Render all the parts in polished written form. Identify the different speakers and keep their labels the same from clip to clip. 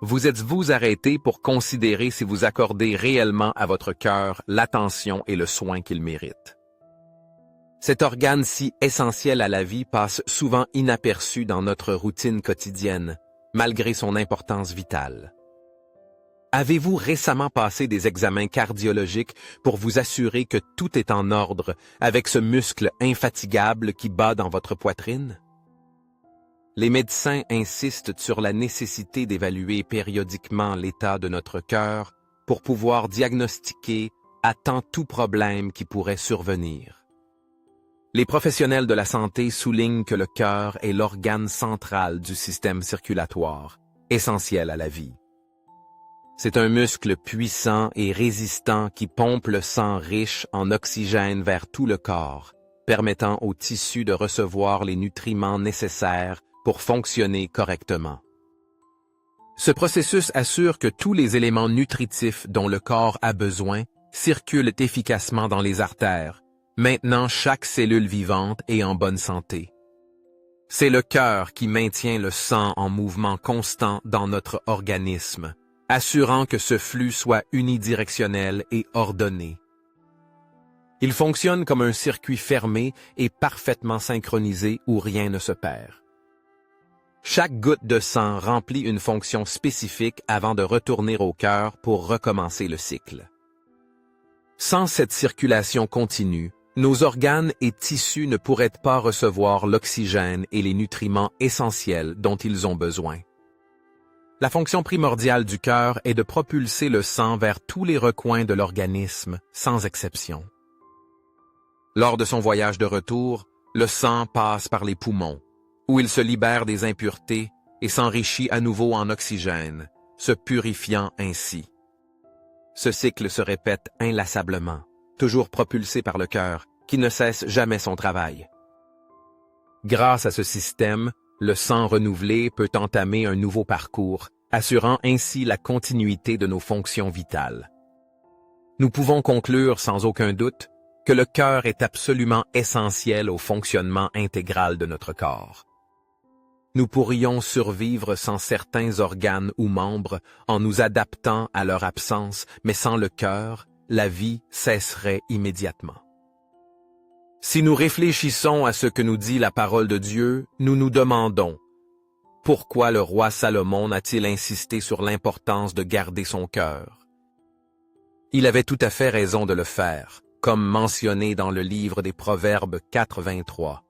Speaker 1: Vous êtes-vous arrêté pour considérer si vous accordez réellement à votre cœur l'attention et le soin qu'il mérite? Cet organe si essentiel à la vie passe souvent inaperçu dans notre routine quotidienne, malgré son importance vitale. Avez-vous récemment passé des examens cardiologiques pour vous assurer que tout est en ordre avec ce muscle infatigable qui bat dans votre poitrine? Les médecins insistent sur la nécessité d'évaluer périodiquement l'état de notre cœur pour pouvoir diagnostiquer à temps tout problème qui pourrait survenir. Les professionnels de la santé soulignent que le cœur est l'organe central du système circulatoire, essentiel à la vie. C'est un muscle puissant et résistant qui pompe le sang riche en oxygène vers tout le corps, permettant aux tissus de recevoir les nutriments nécessaires pour fonctionner correctement. Ce processus assure que tous les éléments nutritifs dont le corps a besoin circulent efficacement dans les artères, maintenant chaque cellule vivante est en bonne santé. C'est le cœur qui maintient le sang en mouvement constant dans notre organisme, assurant que ce flux soit unidirectionnel et ordonné. Il fonctionne comme un circuit fermé et parfaitement synchronisé où rien ne se perd. Chaque goutte de sang remplit une fonction spécifique avant de retourner au cœur pour recommencer le cycle. Sans cette circulation continue, nos organes et tissus ne pourraient pas recevoir l'oxygène et les nutriments essentiels dont ils ont besoin. La fonction primordiale du cœur est de propulser le sang vers tous les recoins de l'organisme, sans exception. Lors de son voyage de retour, le sang passe par les poumons, où il se libère des impuretés et s'enrichit à nouveau en oxygène, se purifiant ainsi. Ce cycle se répète inlassablement, toujours propulsé par le cœur, qui ne cesse jamais son travail. Grâce à ce système, le sang renouvelé peut entamer un nouveau parcours, assurant ainsi la continuité de nos fonctions vitales. Nous pouvons conclure sans aucun doute que le cœur est absolument essentiel au fonctionnement intégral de notre corps. Nous pourrions survivre sans certains organes ou membres en nous adaptant à leur absence, mais sans le cœur, la vie cesserait immédiatement. Si nous réfléchissons à ce que nous dit la parole de Dieu, nous nous demandons pourquoi le roi Salomon a-t-il insisté sur l'importance de garder son cœur? Il avait tout à fait raison de le faire, comme mentionné dans le livre des Proverbes 4:23.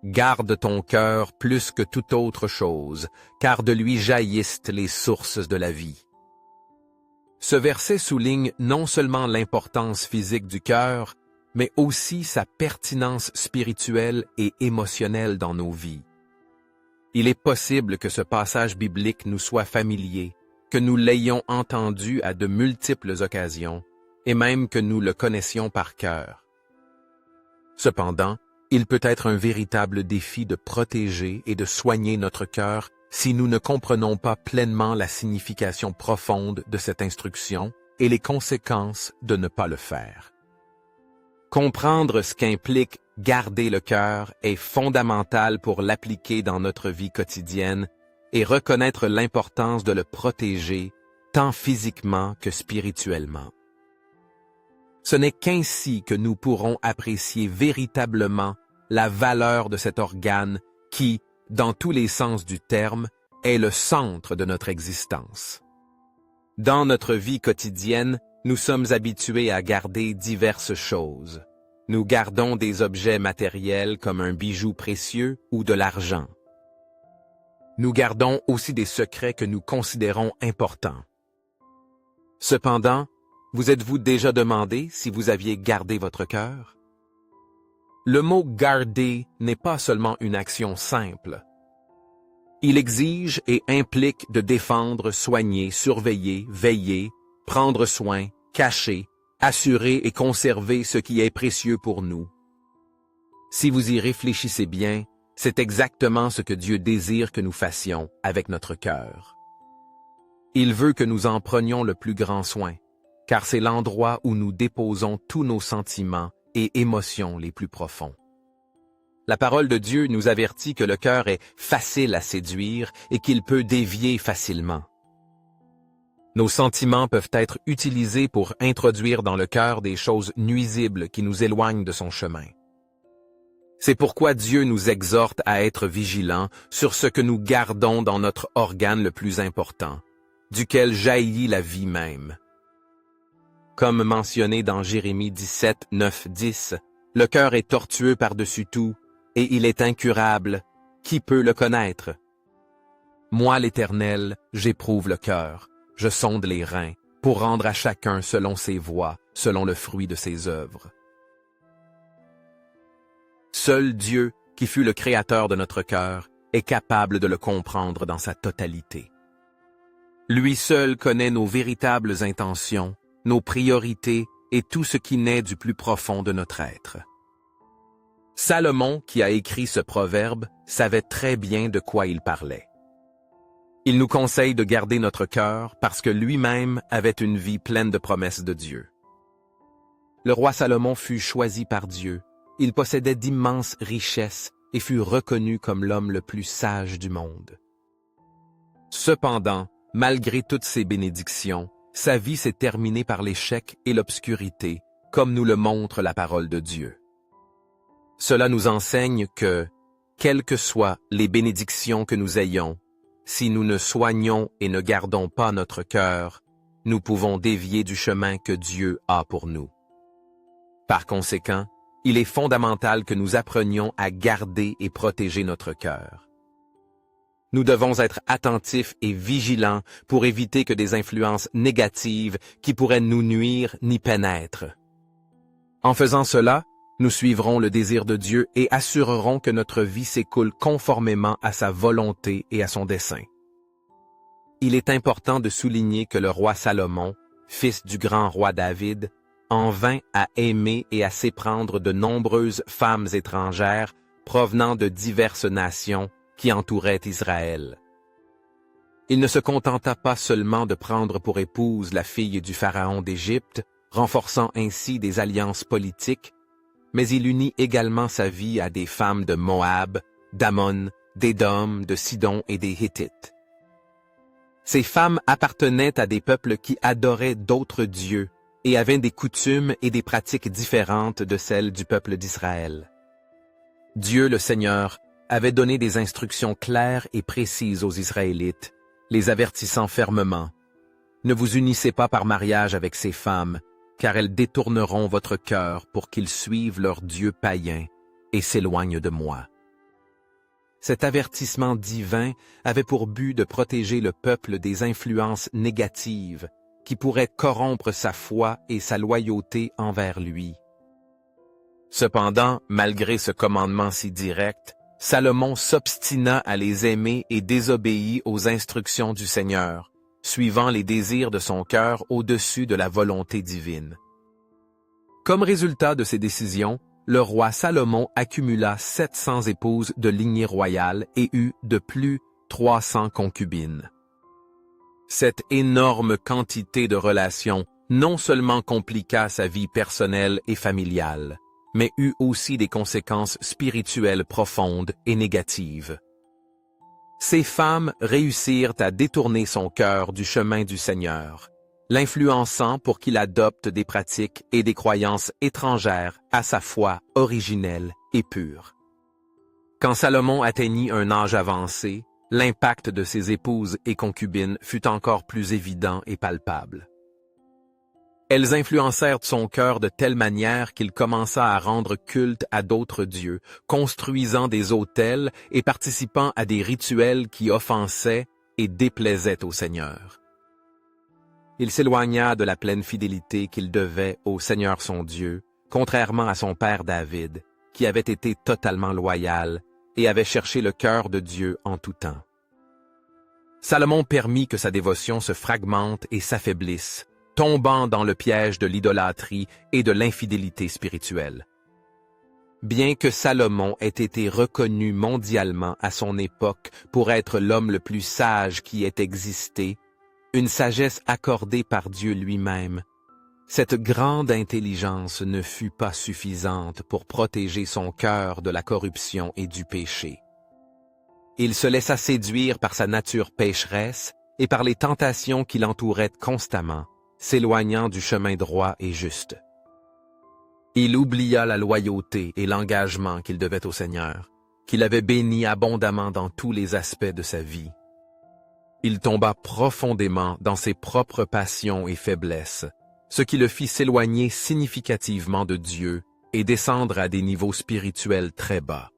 Speaker 1: Garde ton cœur plus que toute autre chose, car de lui jaillissent les sources de la vie. Ce verset souligne non seulement l'importance physique du cœur, mais aussi sa pertinence spirituelle et émotionnelle dans nos vies. Il est possible que ce passage biblique nous soit familier, que nous l'ayons entendu à de multiples occasions, et même que nous le connaissions par cœur. Cependant, il peut être un véritable défi de protéger et de soigner notre cœur si nous ne comprenons pas pleinement la signification profonde de cette instruction et les conséquences de ne pas le faire. Comprendre ce qu'implique garder le cœur est fondamental pour l'appliquer dans notre vie quotidienne et reconnaître l'importance de le protéger tant physiquement que spirituellement. Ce n'est qu'ainsi que nous pourrons apprécier véritablement la valeur de cet organe qui, dans tous les sens du terme, est le centre de notre existence. Dans notre vie quotidienne, nous sommes habitués à garder diverses choses. Nous gardons des objets matériels comme un bijou précieux ou de l'argent. Nous gardons aussi des secrets que nous considérons importants. Cependant, vous êtes-vous déjà demandé si vous aviez gardé votre cœur? Le mot « garder » n'est pas seulement une action simple. Il exige et implique de défendre, soigner, surveiller, veiller, prendre soin, cacher, assurer et conserver ce qui est précieux pour nous. Si vous y réfléchissez bien, c'est exactement ce que Dieu désire que nous fassions avec notre cœur. Il veut que nous en prenions le plus grand soin, car c'est l'endroit où nous déposons tous nos sentiments et émotions les plus profonds. La parole de Dieu nous avertit que le cœur est facile à séduire et qu'il peut dévier facilement. Nos sentiments peuvent être utilisés pour introduire dans le cœur des choses nuisibles qui nous éloignent de son chemin. C'est pourquoi Dieu nous exhorte à être vigilants sur ce que nous gardons dans notre organe le plus important, duquel jaillit la vie même. Comme mentionné dans Jérémie 17, 9, 10, le cœur est tortueux par-dessus tout, et il est incurable. Qui peut le connaître? Moi, l'Éternel, j'éprouve le cœur, je sonde les reins, pour rendre à chacun selon ses voies, selon le fruit de ses œuvres. Seul Dieu, qui fut le créateur de notre cœur, est capable de le comprendre dans sa totalité. Lui seul connaît nos véritables intentions, nos priorités et tout ce qui naît du plus profond de notre être. Salomon, qui a écrit ce proverbe, savait très bien de quoi il parlait. Il nous conseille de garder notre cœur parce que lui-même avait une vie pleine de promesses de Dieu. Le roi Salomon fut choisi par Dieu. Il possédait d'immenses richesses et fut reconnu comme l'homme le plus sage du monde. Cependant, malgré toutes ces bénédictions, sa vie s'est terminée par l'échec et l'obscurité, comme nous le montre la parole de Dieu. Cela nous enseigne que, quelles que soient les bénédictions que nous ayons, si nous ne soignons et ne gardons pas notre cœur, nous pouvons dévier du chemin que Dieu a pour nous. Par conséquent, il est fondamental que nous apprenions à garder et protéger notre cœur. Nous devons être attentifs et vigilants pour éviter que des influences négatives qui pourraient nous nuire n'y pénètrent. En faisant cela, nous suivrons le désir de Dieu et assurerons que notre vie s'écoule conformément à sa volonté et à son dessein. Il est important de souligner que le roi Salomon, fils du grand roi David, en vint à aimer et à s'éprendre de nombreuses femmes étrangères provenant de diverses nations qui entouraient Israël. Il ne se contenta pas seulement de prendre pour épouse la fille du pharaon d'Égypte, renforçant ainsi des alliances politiques, mais il unit également sa vie à des femmes de Moab, d'Ammon, d'Édom, de Sidon et des Hittites. Ces femmes appartenaient à des peuples qui adoraient d'autres dieux et avaient des coutumes et des pratiques différentes de celles du peuple d'Israël. Dieu le Seigneur avait donné des instructions claires et précises aux Israélites, les avertissant fermement. Ne vous unissez pas par mariage avec ces femmes, car elles détourneront votre cœur pour qu'ils suivent leurs dieux païens et s'éloignent de moi. Cet avertissement divin avait pour but de protéger le peuple des influences négatives qui pourraient corrompre sa foi et sa loyauté envers lui. Cependant, malgré ce commandement si direct, Salomon s'obstina à les aimer et désobéit aux instructions du Seigneur, suivant les désirs de son cœur au-dessus de la volonté divine. Comme résultat de ces décisions, le roi Salomon accumula 700 épouses de lignée royale et eut de plus 300 concubines. Cette énorme quantité de relations non seulement compliqua sa vie personnelle et familiale, mais eut aussi des conséquences spirituelles profondes et négatives. Ces femmes réussirent à détourner son cœur du chemin du Seigneur, l'influençant pour qu'il adopte des pratiques et des croyances étrangères à sa foi originelle et pure. Quand Salomon atteignit un âge avancé, l'impact de ses épouses et concubines fut encore plus évident et palpable. Elles influencèrent son cœur de telle manière qu'il commença à rendre culte à d'autres dieux, construisant des autels et participant à des rituels qui offensaient et déplaisaient au Seigneur. Il s'éloigna de la pleine fidélité qu'il devait au Seigneur son Dieu, contrairement à son père David, qui avait été totalement loyal et avait cherché le cœur de Dieu en tout temps. Salomon permit que sa dévotion se fragmente et s'affaiblisse, tombant dans le piège de l'idolâtrie et de l'infidélité spirituelle. Bien que Salomon ait été reconnu mondialement à son époque pour être l'homme le plus sage qui ait existé, une sagesse accordée par Dieu lui-même, cette grande intelligence ne fut pas suffisante pour protéger son cœur de la corruption et du péché. Il se laissa séduire par sa nature pécheresse et par les tentations qui l'entouraient constamment, s'éloignant du chemin droit et juste. Il oublia la loyauté et l'engagement qu'il devait au Seigneur, qu'il avait béni abondamment dans tous les aspects de sa vie. Il tomba profondément dans ses propres passions et faiblesses, ce qui le fit s'éloigner significativement de Dieu et descendre à des niveaux spirituels très bas.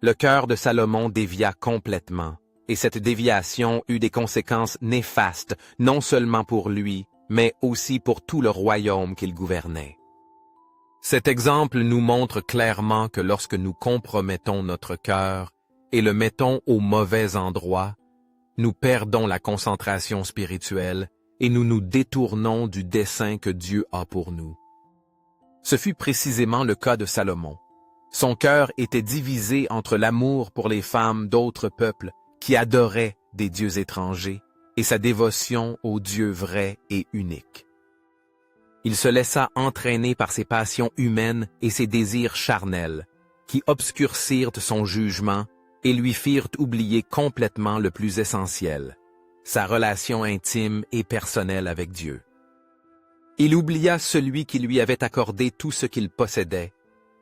Speaker 1: Le cœur de Salomon dévia complètement, et cette déviation eut des conséquences néfastes non seulement pour lui, mais aussi pour tout le royaume qu'il gouvernait. Cet exemple nous montre clairement que lorsque nous compromettons notre cœur et le mettons au mauvais endroit, nous perdons la concentration spirituelle et nous nous détournons du dessein que Dieu a pour nous. Ce fut précisément le cas de Salomon. Son cœur était divisé entre l'amour pour les femmes d'autres peuples qui adoraient des dieux étrangers et sa dévotion au Dieu vrai et unique. Il se laissa entraîner par ses passions humaines et ses désirs charnels, qui obscurcirent son jugement et lui firent oublier complètement le plus essentiel, sa relation intime et personnelle avec Dieu. Il oublia celui qui lui avait accordé tout ce qu'il possédait,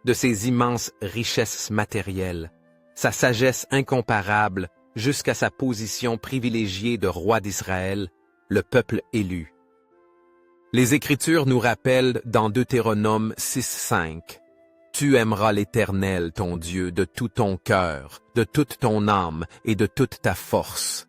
Speaker 1: de ses immenses richesses matérielles, sa sagesse incomparable jusqu'à sa position privilégiée de roi d'Israël, le peuple élu. Les Écritures nous rappellent dans Deutéronome 6:5 « Tu aimeras l'Éternel, ton Dieu, de tout ton cœur, de toute ton âme et de toute ta force. »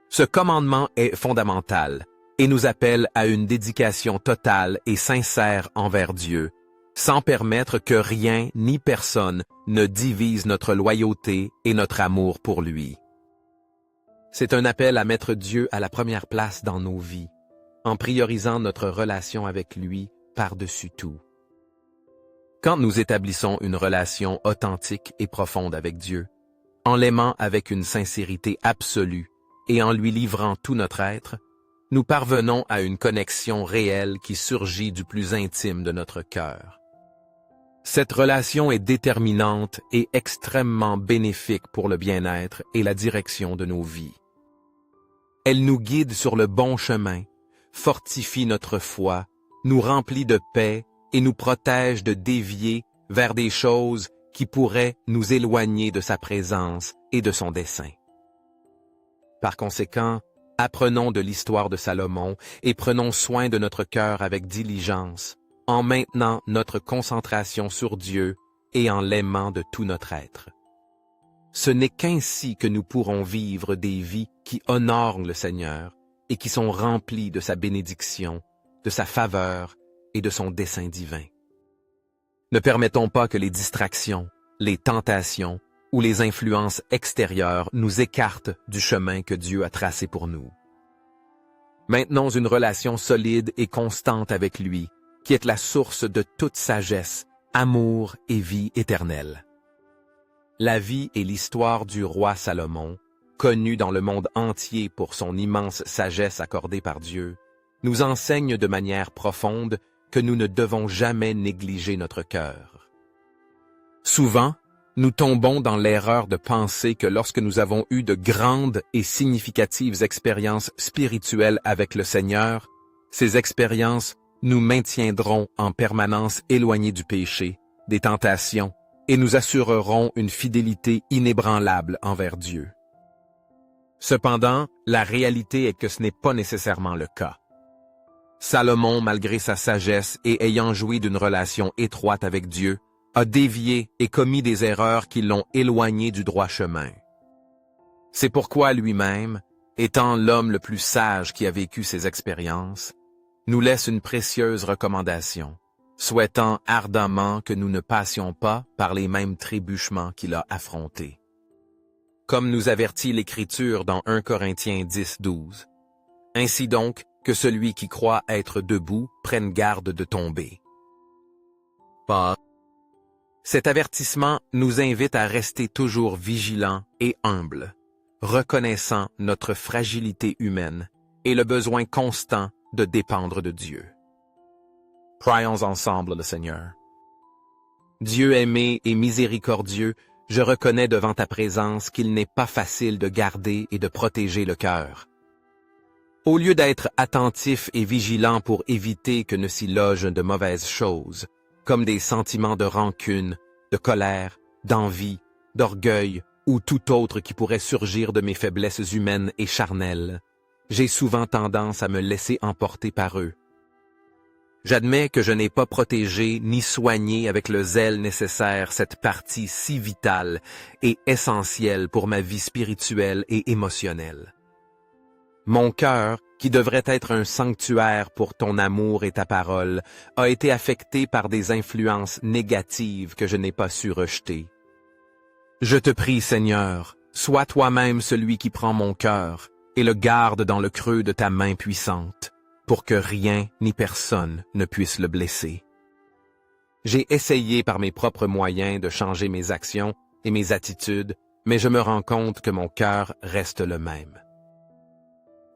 Speaker 1: Ce commandement est fondamental et nous appelle à une dédication totale et sincère envers Dieu, sans permettre que rien ni personne ne divise notre loyauté et notre amour pour lui. C'est un appel à mettre Dieu à la première place dans nos vies, en priorisant notre relation avec lui par-dessus tout. Quand nous établissons une relation authentique et profonde avec Dieu, en l'aimant avec une sincérité absolue et en lui livrant tout notre être, nous parvenons à une connexion réelle qui surgit du plus intime de notre cœur. Cette relation est déterminante et extrêmement bénéfique pour le bien-être et la direction de nos vies. Elle nous guide sur le bon chemin, fortifie notre foi, nous remplit de paix et nous protège de dévier vers des choses qui pourraient nous éloigner de sa présence et de son dessein. Par conséquent, apprenons de l'histoire de Salomon et prenons soin de notre cœur avec diligence, en maintenant notre concentration sur Dieu et en l'aimant de tout notre être. Ce n'est qu'ainsi que nous pourrons vivre des vies qui honorent le Seigneur et qui sont remplies de sa bénédiction, de sa faveur et de son dessein divin. Ne permettons pas que les distractions, les tentations ou les influences extérieures nous écartent du chemin que Dieu a tracé pour nous. Maintenons une relation solide et constante avec lui, qui est la source de toute sagesse, amour et vie éternelle. La vie et l'histoire du roi Salomon, connu dans le monde entier pour son immense sagesse accordée par Dieu, nous enseigne de manière profonde que nous ne devons jamais négliger notre cœur. Souvent, nous tombons dans l'erreur de penser que lorsque nous avons eu de grandes et significatives expériences spirituelles avec le Seigneur, ces expériences nous maintiendront en permanence éloignés du péché, des tentations, et nous assureront une fidélité inébranlable envers Dieu. Cependant, la réalité est que ce n'est pas nécessairement le cas. Salomon, malgré sa sagesse et ayant joui d'une relation étroite avec Dieu, a dévié et commis des erreurs qui l'ont éloigné du droit chemin. C'est pourquoi lui-même, étant l'homme le plus sage qui a vécu ces expériences, nous laisse une précieuse recommandation, souhaitant ardemment que nous ne passions pas par les mêmes trébuchements qu'il a affrontés. Comme nous avertit l'Écriture dans 1 Corinthiens 10:12. Ainsi donc, que celui qui croit être debout prenne garde de tomber. Pas. Cet avertissement nous invite à rester toujours vigilants et humbles, reconnaissant notre fragilité humaine et le besoin constant de dépendre de Dieu. Prions ensemble le Seigneur. Dieu aimé et miséricordieux, je reconnais devant ta présence qu'il n'est pas facile de garder et de protéger le cœur. Au lieu d'être attentif et vigilant pour éviter que ne s'y logent de mauvaises choses, comme des sentiments de rancune, de colère, d'envie, d'orgueil ou tout autre qui pourrait surgir de mes faiblesses humaines et charnelles, j'ai souvent tendance à me laisser emporter par eux. J'admets que je n'ai pas protégé ni soigné avec le zèle nécessaire cette partie si vitale et essentielle pour ma vie spirituelle et émotionnelle. Mon cœur, qui devrait être un sanctuaire pour ton amour et ta parole, a été affecté par des influences négatives que je n'ai pas su rejeter. Je te prie, Seigneur, sois toi-même celui qui prend mon cœur et le garde dans le creux de ta main puissante, pour que rien ni personne ne puisse le blesser. J'ai essayé par mes propres moyens de changer mes actions et mes attitudes, mais je me rends compte que mon cœur reste le même.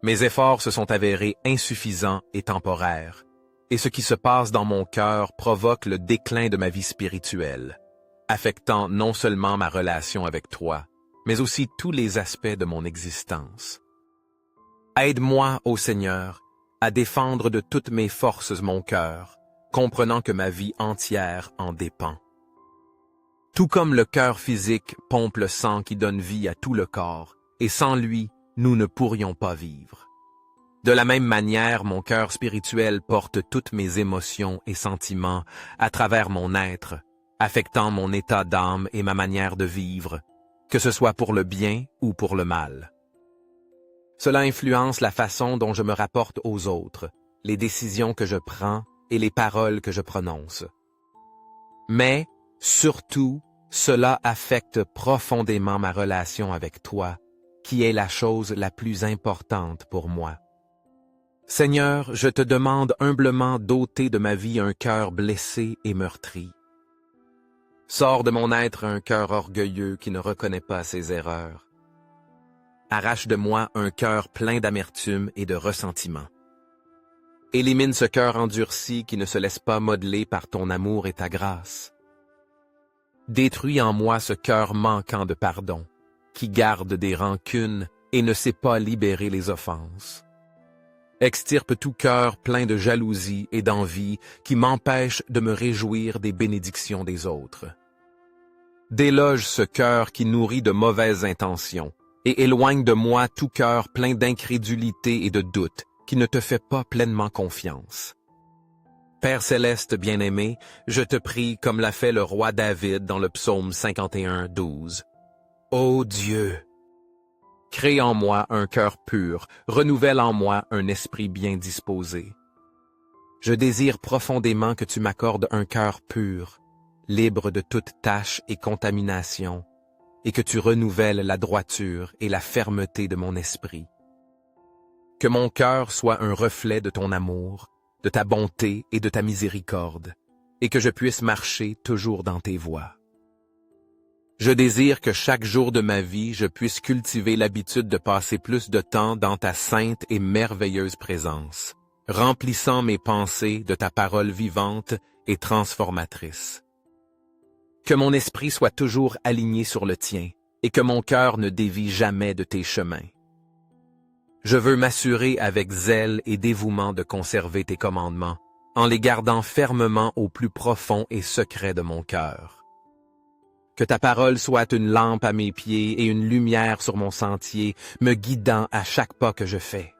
Speaker 1: Mes efforts se sont avérés insuffisants et temporaires, et ce qui se passe dans mon cœur provoque le déclin de ma vie spirituelle, affectant non seulement ma relation avec toi, mais aussi tous les aspects de mon existence. Aide-moi, ô Seigneur, à défendre de toutes mes forces mon cœur, comprenant que ma vie entière en dépend. Tout comme le cœur physique pompe le sang qui donne vie à tout le corps, et sans lui, nous ne pourrions pas vivre. De la même manière, mon cœur spirituel porte toutes mes émotions et sentiments à travers mon être, affectant mon état d'âme et ma manière de vivre, que ce soit pour le bien ou pour le mal. Cela influence la façon dont je me rapporte aux autres, les décisions que je prends et les paroles que je prononce. Mais, surtout, cela affecte profondément ma relation avec toi, qui est la chose la plus importante pour moi. Seigneur, je te demande humblement d'ôter de ma vie un cœur blessé et meurtri. Sors de mon être un cœur orgueilleux qui ne reconnaît pas ses erreurs. Arrache de moi un cœur plein d'amertume et de ressentiment. Élimine ce cœur endurci qui ne se laisse pas modeler par ton amour et ta grâce. Détruis en moi ce cœur manquant de pardon, qui garde des rancunes et ne sait pas libérer les offenses. Extirpe tout cœur plein de jalousie et d'envie qui m'empêche de me réjouir des bénédictions des autres. Déloge ce cœur qui nourrit de mauvaises intentions et éloigne de moi tout cœur plein d'incrédulité et de doute qui ne te fait pas pleinement confiance. Père céleste bien-aimé, je te prie comme l'a fait le roi David dans le psaume 51, 12. Ô Dieu! Crée en moi un cœur pur, renouvelle en moi un esprit bien disposé. Je désire profondément que tu m'accordes un cœur pur, libre de toute tache et contamination, et que tu renouvelles la droiture et la fermeté de mon esprit. Que mon cœur soit un reflet de ton amour, de ta bonté et de ta miséricorde, et que je puisse marcher toujours dans tes voies. Je désire que chaque jour de ma vie, je puisse cultiver l'habitude de passer plus de temps dans ta sainte et merveilleuse présence, remplissant mes pensées de ta parole vivante et transformatrice. Que mon esprit soit toujours aligné sur le tien, et que mon cœur ne dévie jamais de tes chemins. Je veux m'assurer avec zèle et dévouement de conserver tes commandements, en les gardant fermement au plus profond et secret de mon cœur. Que ta parole soit une lampe à mes pieds et une lumière sur mon sentier, me guidant à chaque pas que je fais.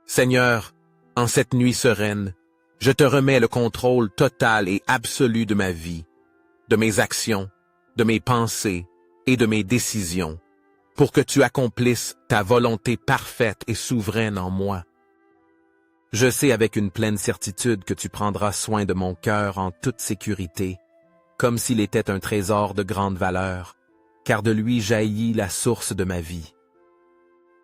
Speaker 1: Seigneur, en cette nuit sereine, je te remets le contrôle total et absolu de ma vie, de mes actions, de mes pensées et de mes décisions, pour que tu accomplisses ta volonté parfaite et souveraine en moi. Je sais avec une pleine certitude que tu prendras soin de mon cœur en toute sécurité, comme s'il était un trésor de grande valeur, car de lui jaillit la source de ma vie.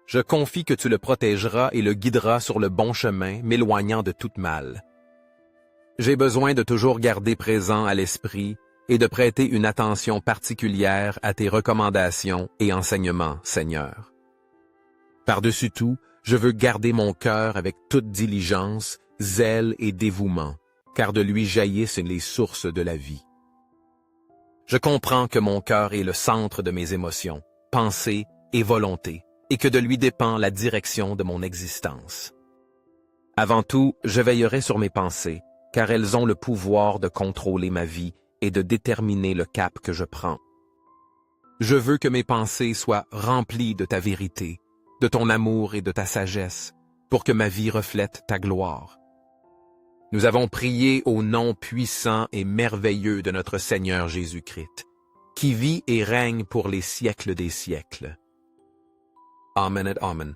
Speaker 1: Je confie que tu le protégeras et le guideras sur le bon chemin, m'éloignant de tout mal. J'ai besoin de toujours garder présent à l'esprit et de prêter une attention particulière à tes recommandations et enseignements, Seigneur. Par-dessus tout, je veux garder mon cœur avec toute diligence, zèle et dévouement, car de lui jaillissent les sources de la vie. Je comprends que mon cœur est le centre de mes émotions, pensées et volontés, et que de lui dépend la direction de mon existence. Avant tout, je veillerai sur mes pensées, car elles ont le pouvoir de contrôler ma vie et de déterminer le cap que je prends. Je veux que mes pensées soient remplies de ta vérité, de ton amour et de ta sagesse, pour que ma vie reflète ta gloire. Nous avons prié au nom puissant et merveilleux de notre Seigneur Jésus-Christ, qui vit et règne pour les siècles des siècles. Amen et Amen.